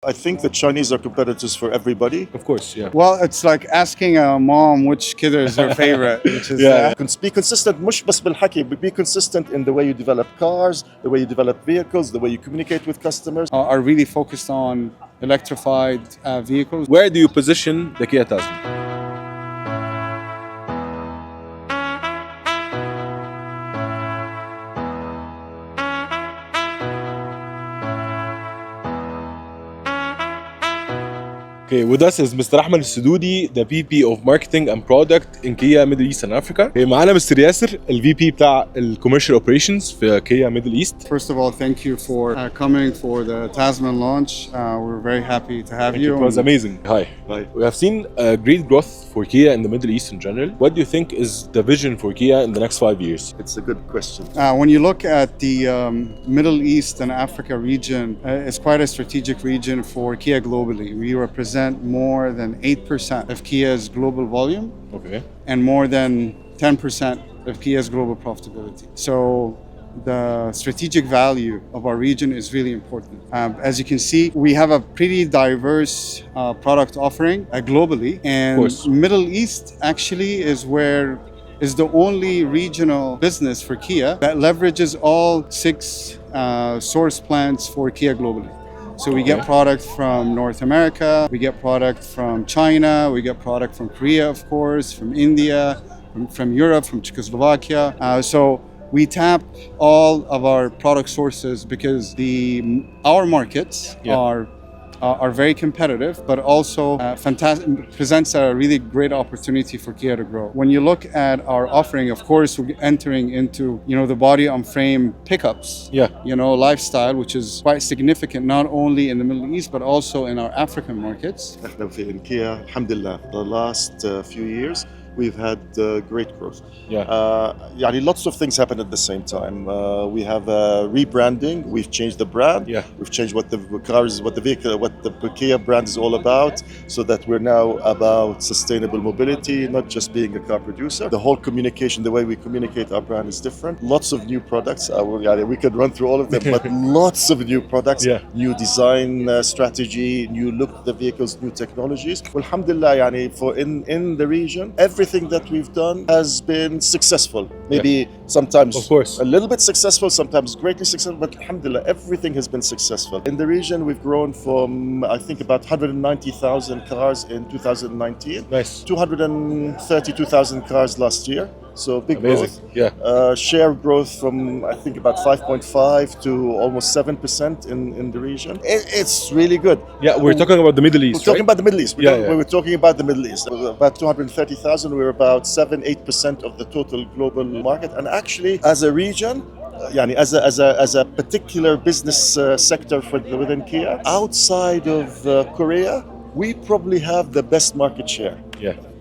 I think the Chinese are competitors for everybody. Of course, yeah. Well, it's like asking a mom which kid is her favorite, which is Yeah. Be consistent, مش بس بالحكي, but be consistent in the way you develop cars, the way you develop vehicles, the way you communicate with customers. are really focused on electrified vehicles. Where do you position the Kia Tasman? Okay, with us is Mr. Ahmed Soudodi, the VP of Marketing and Product in Kia Middle East and Africa. Okay, معانا Mr. ياسر, ال VP بتاع ال Commercial Operations في Kia Middle East. First of all, thank you for coming for the Tasman launch. We're very happy to have you. It was amazing. Hi. Hi. We have seen great growth for Kia in the Middle East in general. What do you think is the vision for Kia in the next 5 years? It's a good question. When you look at the Middle East and Africa region, it's quite a strategic region for Kia globally. We represent more than 8% of Kia's global volume. Okay. And more than 10% of Kia's global profitability. So the strategic value of our region is really important. As you can see, we have a pretty diverse product offering globally, and Middle East actually is the only regional business for Kia that leverages all 6 source plants for Kia globally. So we get product from North America, we get product from China, we get product from Korea, of course, from India, from Europe, from Czechoslovakia. So we tap all of our product sources because our markets are very competitive, but also presents a really great opportunity for Kia to grow. When you look at our offering, of course, we're entering into the body-on-frame pickups, lifestyle, which is quite significant not only in the Middle East but also in our African markets. In Kia, alhamdulillah, the last few years we've had great growth. Lots of things happen at the same time. We have rebranding. We've changed the brand. We've changed what the Kia brand is all about, so that we're now about sustainable mobility, not just being a car producer. The whole communication, the way we communicate our brand is different. Lots of new products. We could run through all of them, but lots of new products, new design strategy, new look at the vehicles, new technologies. Well, alhamdulillah, in the region, everything that we've done has been successful. Maybe sometimes a little bit successful, sometimes greatly successful, but alhamdulillah, everything has been successful. In the region, we've grown from, I think, about 190,000 cars in 2019. Nice. 232,000 cars last year. So big growth. Share growth from, I think, about 5.5 to almost 7% in the region. It's really good. Yeah, we're talking about the Middle East. We're talking about the Middle East. We were talking about the Middle East. About 230,000. We're about 7-8% of the total global market. And actually, as a region, as a particular business sector within Kia, outside of Korea, we probably have the best market share.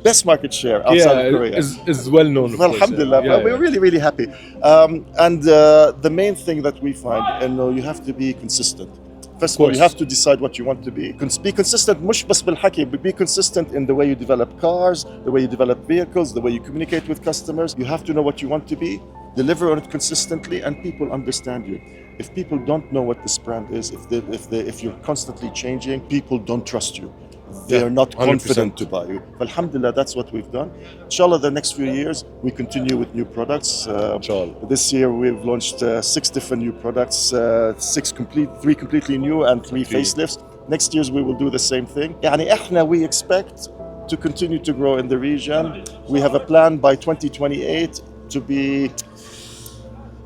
Best market share outside of Korea. Is well known. Well, alhamdulillah, we're really, really happy. And the main thing that we find, you have to be consistent. First of all, you have to decide what you want to be. Be consistent, مش بس بالحكي, but be consistent in the way you develop cars, the way you develop vehicles, the way you communicate with customers. You have to know what you want to be, deliver on it consistently, and people understand you. If people don't know what this brand is, if you're constantly changing, people don't trust you. They are not confident 100%. To buy you. Alhamdulillah, that's what we've done. Inshallah, the next few years, we continue with new products. This year, we've launched 6 different new products, 3 completely new and 3 facelifts. Next year, we will do the same thing. We expect to continue to grow in the region. We have a plan by 2028 to be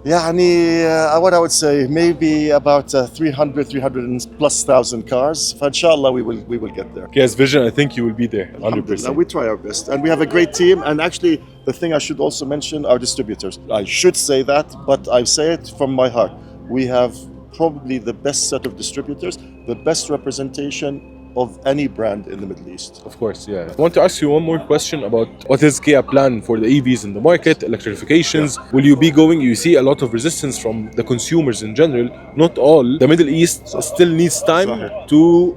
what I would say, maybe about 300,000+ cars. Inshallah, we will get there. Kia's vision, I think you will be there, 100%. We try our best. And we have a great team. And actually, the thing I should also mention are distributors. I should say that, but I say it from my heart. We have probably the best set of distributors, the best representation of any brand in the Middle East. Of course, I want to ask you one more question about what is Kia plan for the EVs in the market, electrifications. Will you be going, you see a lot of resistance from the consumers in general, not all. The Middle East still needs time to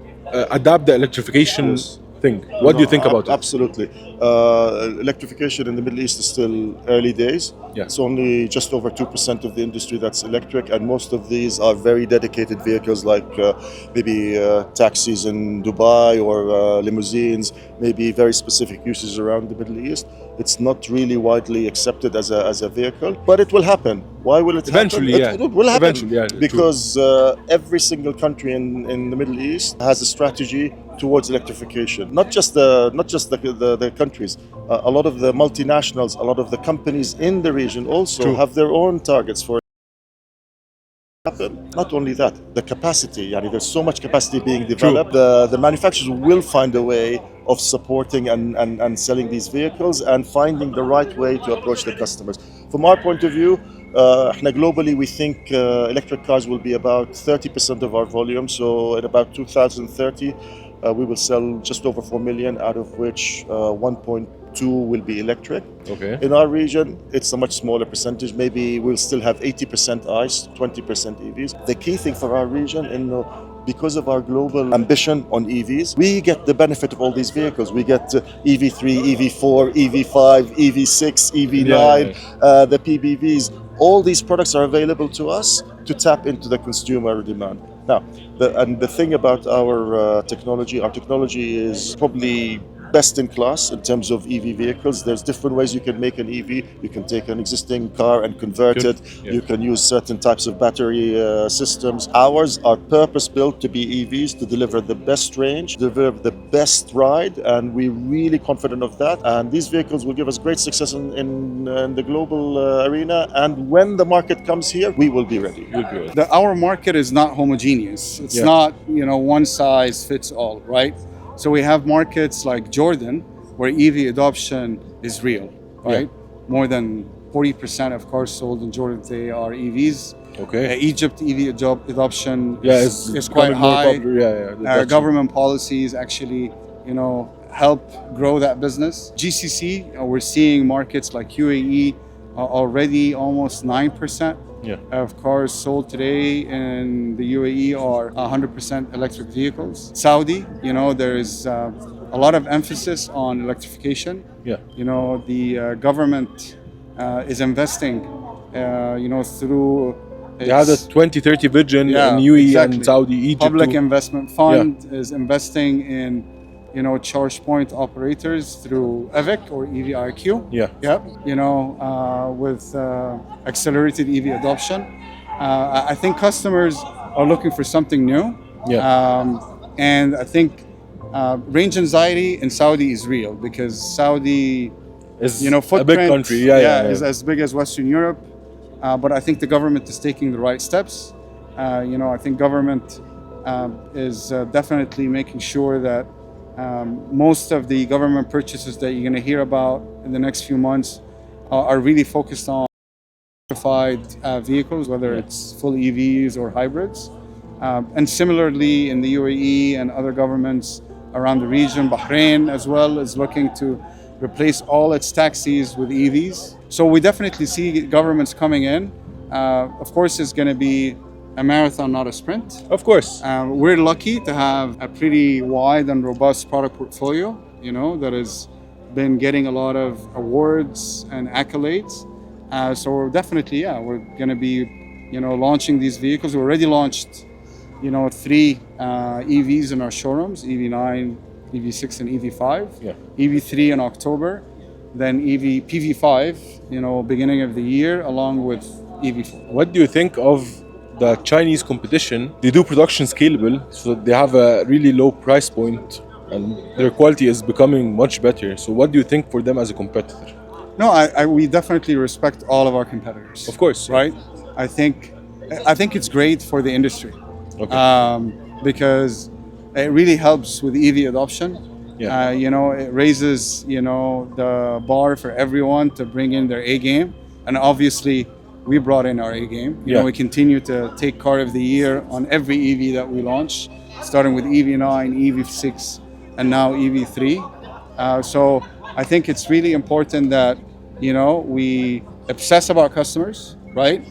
adapt the electrification thing. What do you think about it? Absolutely. Electrification in the Middle East is still early days. Yeah. It's only just over 2% of the industry that's electric, and most of these are very dedicated vehicles like maybe taxis in Dubai or limousines, maybe very specific uses around the Middle East. It's not really widely accepted as a vehicle, but it will happen. Why will it Eventually, happen? yeah. It will happen. Eventually, yeah, Because every single country in the Middle East has a strategy towards electrification. Not just the countries. A lot of the multinationals, a lot of the companies in the region also have their own targets for happen. Not only that, the capacity. There's so much capacity being developed. The manufacturers will find a way of supporting and selling these vehicles and finding the right way to approach the customers. From our point of view, globally we think electric cars will be about 30% of our volume. So at about 2030, we will sell just over 4 million, out of which 1.2 will be electric. Okay. In our region, it's a much smaller percentage. Maybe we'll still have 80% ICE, 20% EVs. The key thing for our region, because of our global ambition on EVs, we get the benefit of all these vehicles. We get EV3, EV4, EV5, EV6, EV9, the PBVs. All these products are available to us to tap into the consumer demand. Now, the thing about our technology is probably best in class in terms of EV vehicles. There's different ways you can make an EV. You can take an existing car and convert it. Yeah. You can use certain types of battery systems. Ours are purpose-built to be EVs, to deliver the best range, deliver the best ride, and we're really confident of that. And these vehicles will give us great success in the global arena. And when the market comes here, we will be ready. Our market is not homogeneous. It's not, one size fits all, right? So we have markets like Jordan, where EV adoption is real, right? More than 40% of cars sold in Jordan today are EVs. Okay. Egypt EV adoption is quite high. Government policies actually, help grow that business. GCC, we're seeing markets like UAE are already almost 9%. Of cars sold today in the UAE are 100% electric vehicles. Saudi, there is a lot of emphasis on electrification. The government is investing, through they have a 2030 vision in UAE and Saudi, Egypt. Public Investment Fund is investing in charge point operators through EVIC or EVIQ. With accelerated EV adoption. I think customers are looking for something new. And I think range anxiety in Saudi is real, because Saudi is footprint, a big country. Is as big as Western Europe. But I think the government is taking the right steps. I think government is definitely making sure that most of the government purchases that you're going to hear about in the next few months are really focused on electrified vehicles, whether it's full EVs or hybrids. And similarly in the UAE and other governments around the region, Bahrain as well is looking to replace all its taxis with EVs. So we definitely see governments coming in. Of course, it's going to be a marathon, not a sprint. Of course. We're lucky to have a pretty wide and robust product portfolio, that has been getting a lot of awards and accolades. So we're definitely, we're going to be, launching these vehicles. We already launched, 3 EVs in our showrooms, EV9, EV6 and EV5. EV3 in October, then PV5, beginning of the year, along with EV4. What do you think of the Chinese competition? They do production scalable, so they have a really low price point and their quality is becoming much better. So what do you think for them as a competitor? No, we definitely respect all of our competitors. Of course. Right? I think it's great for the industry. Because it really helps with EV adoption. It raises, the bar for everyone to bring in their A game. And obviously, we brought in our A game. We continue to take Car of the Year on every EV that we launch, starting with EV9, EV6, and now EV3. So I think it's really important that, we obsess about customers, right?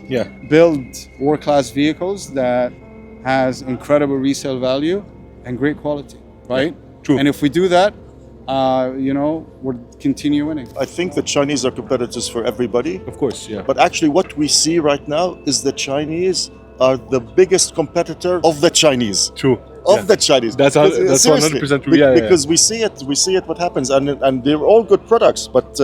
Build world-class vehicles that has incredible resale value and great quality, right? True. And if we do that, we'll continue winning. I think the Chinese are competitors for everybody. Of course, yeah. But actually, what we see right now is the Chinese are the biggest competitor of the Chinese. True. Of the Chinese. That's Seriously. 100% true. Because we see it what happens, and they're all good products. But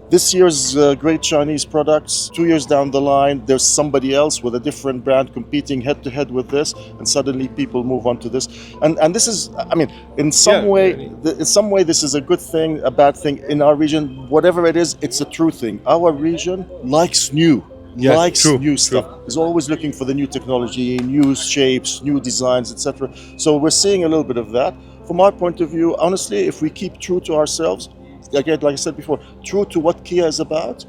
this year's great Chinese products, 2 years down the line, there's somebody else with a different brand competing head to head with this, and suddenly people move on to this. And this is, I mean, in some way, this is a good thing, a bad thing in our region. Whatever it is, it's a true thing. Our region likes new. New stuff. Is always looking for the new technology, new shapes, new designs, etc. So we're seeing a little bit of that. From our point of view, honestly, if we keep true to ourselves, again, like I said before, true to what Kia is about,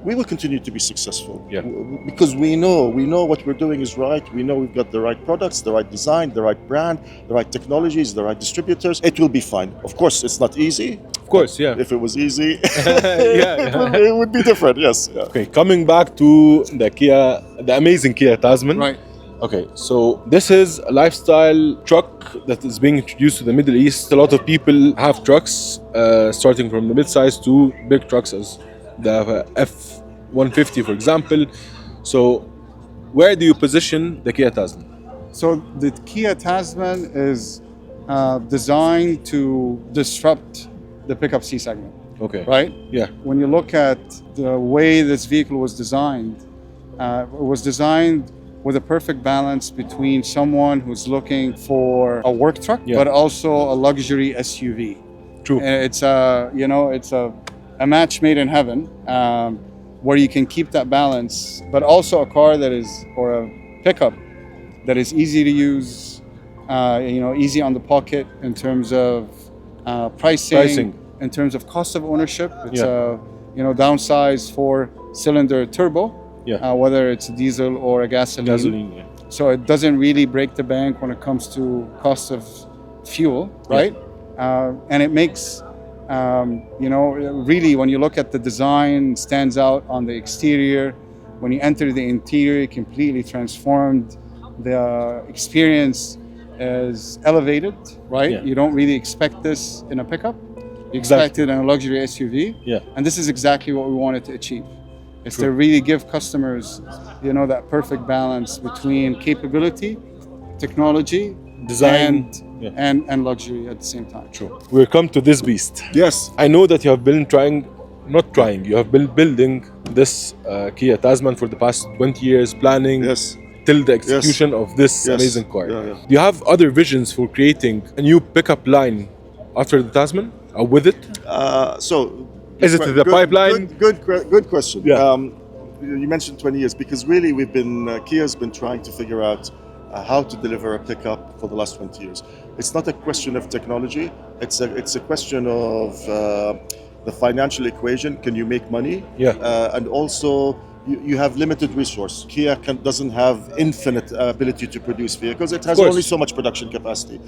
we will continue to be successful. Yeah. Because we know what we're doing is right. We know we've got the right products, the right design, the right brand, the right technologies, the right distributors. It will be fine. Of course, it's not easy. Of course, yeah. If it was easy, yeah. it would be different. Yes. Yeah. Okay, coming back to the amazing Kia Tasman. Right. Okay, so this is a lifestyle truck that is being introduced to the Middle East. A lot of people have trucks, starting from the mid-size to big trucks as the F-150, for example. So, where do you position the Kia Tasman? So the Kia Tasman is designed to disrupt the pickup C segment. Okay. Right? Yeah. When you look at the way this vehicle was designed, it was designed with a perfect balance between someone who's looking for a work truck, but also a luxury SUV. True. And it's a match made in heaven, where you can keep that balance, but also a car or a pickup that is easy to use, easy on the pocket in terms of pricing, in terms of cost of ownership. It's a downsized 4-cylinder turbo. Whether it's a diesel or a gasoline. So it doesn't really break the bank when it comes to cost of fuel, right? And it makes, really when you look at the design, stands out on the exterior. When you enter the interior, completely transformed. The experience is elevated, right? Yeah. You don't really expect this in a pickup. You expect it in a luxury SUV. Yeah. And this is exactly what we wanted to achieve. Is to really give customers, that perfect balance between capability, technology, design, and luxury at the same time. True. We'll come to this beast. Yes. I know that you have been you have been building this Kia Tasman for the past 20 years, planning till the execution of this amazing car. Do you have other visions for creating a new pickup line after the Tasman, or with it? Is it the pipeline? Good question. Yeah. You mentioned 20 years because really Kia's been trying to figure out how to deliver a pickup for the last 20 years. It's not a question of technology. It's a question of the financial equation. Can you make money? And also you have limited resource. Kia doesn't have infinite ability to produce vehicles. It has only so much production capacity.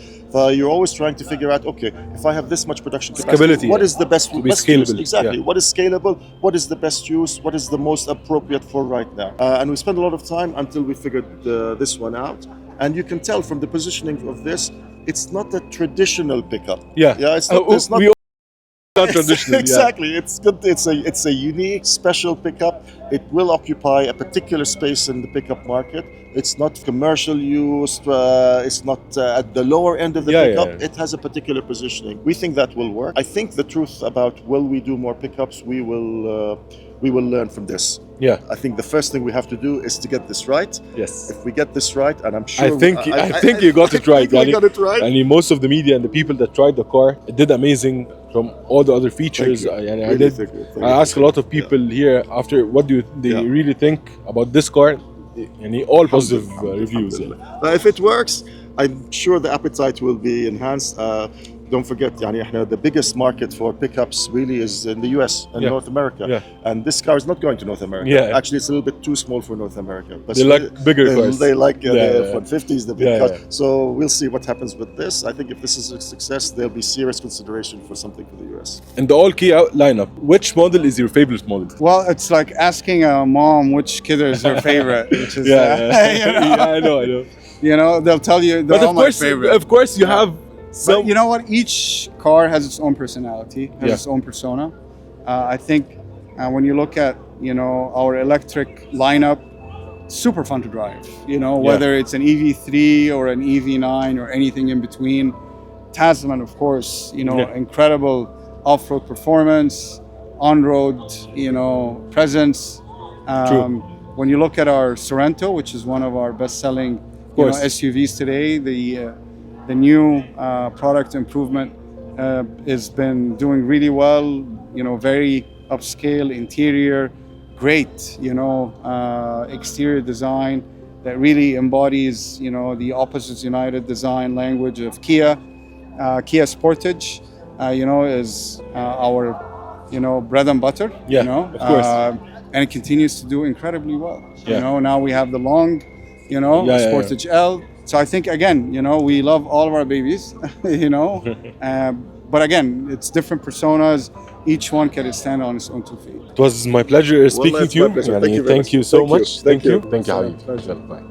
You're always trying to figure out, okay, if I have this much production capacity, what is the best use? Exactly. What is scalable? What is the best use? What is the most appropriate for right now? And we spent a lot of time until we figured this one out. And you can tell from the positioning of this, it's not a traditional pickup. It's not. Not traditional. Exactly. It's good. It's a unique, special pickup. It will occupy a particular space in the pickup market. It's not commercial use. It's not at the lower end of the pickup. It has a particular positioning. We think that will work. I think the truth about will we do more pickups, we will learn from this. I think the first thing we have to do is to get this right. Yes. If we get this right, and I'm sure I think you got it right. We got it right. And most of the media and the people that tried the car, it did amazing from all the other features. I asked a lot of people here after what do they really think about this car, and all positive reviews. If it works, I'm sure the appetite will be enhanced. Don't forget, the biggest market for pickups really is in the US and North America. And this car is not going to North America. Actually, it's a little bit too small for North America. But they like bigger cars. They like the F-150s, the big cars. So we'll see what happens with this. I think if this is a success, there'll be serious consideration for something for the US. In the all Kia lineup, which model is your favorite model? Well, it's like asking a mom which kid is her favorite. Which is, I know. They'll tell you they're all my favorite. Of course, you have So But you know what? Each car has its own personality, has its own persona. I think when you look at our electric lineup, super fun to drive. Whether it's an EV3 or an EV9 or anything in between. Tasman, of course, incredible off-road performance, on-road, presence. True. When you look at our Sorento, which is one of our best-selling SUVs today, the new product improvement has been doing really well. Very upscale interior, great, exterior design that really embodies, the Opposites United design language of Kia. Kia Sportage, is our, bread and butter. Of course. And it continues to do incredibly well. Yeah. Now we have the long, Sportage L. So I think again, we love all of our babies, but again, it's different personas. Each one can stand on its own 2 feet. It was my pleasure speaking to you. Thank you very Thank you much. so Thank you. much. Thank you. Thank you. Pleasure. Bye.